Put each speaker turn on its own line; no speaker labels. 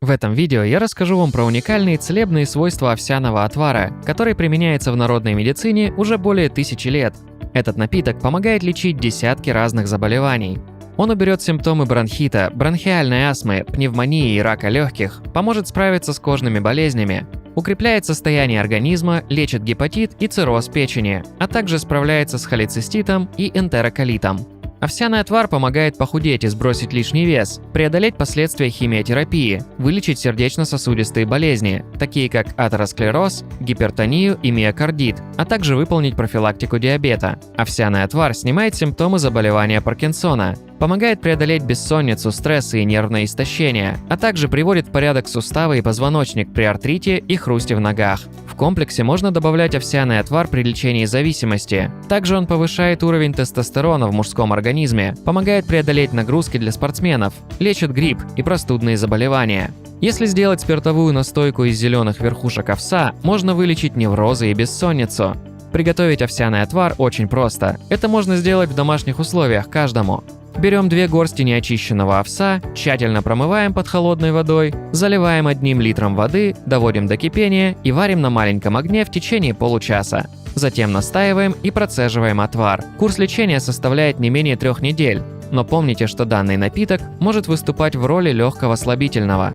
В этом видео я расскажу вам про уникальные целебные свойства овсяного отвара, который применяется в народной медицине уже более 1000 лет. Этот напиток помогает лечить десятки разных заболеваний. Он уберет симптомы бронхита, бронхиальной астмы, пневмонии и рака легких, поможет справиться с кожными болезнями, укрепляет состояние организма, лечит гепатит и цирроз печени, а также справляется с холециститом и энтероколитом. Овсяный отвар помогает похудеть и сбросить лишний вес, преодолеть последствия химиотерапии, вылечить сердечно-сосудистые болезни, такие как атеросклероз, гипертонию и миокардит, а также выполнить профилактику диабета. Овсяный отвар снимает симптомы заболевания Паркинсона, помогает преодолеть бессонницу, стресс и нервное истощение, а также приводит в порядок суставы и позвоночник при артрите и хрусте в ногах. В комплексе можно добавлять овсяный отвар при лечении зависимости. Также он повышает уровень тестостерона в мужском организме, помогает преодолеть нагрузки для спортсменов, лечит грипп и простудные заболевания. Если сделать спиртовую настойку из зеленых верхушек овса, можно вылечить неврозы и бессонницу. Приготовить овсяный отвар очень просто. Это можно сделать в домашних условиях каждому. Берем 2 горсти неочищенного овса, тщательно промываем под холодной водой, заливаем 1 литром воды, доводим до кипения и варим на маленьком огне в течение получаса. Затем настаиваем и процеживаем отвар. Курс лечения составляет не менее 3 недель. Но помните, что данный напиток может выступать в роли легкого слабительного.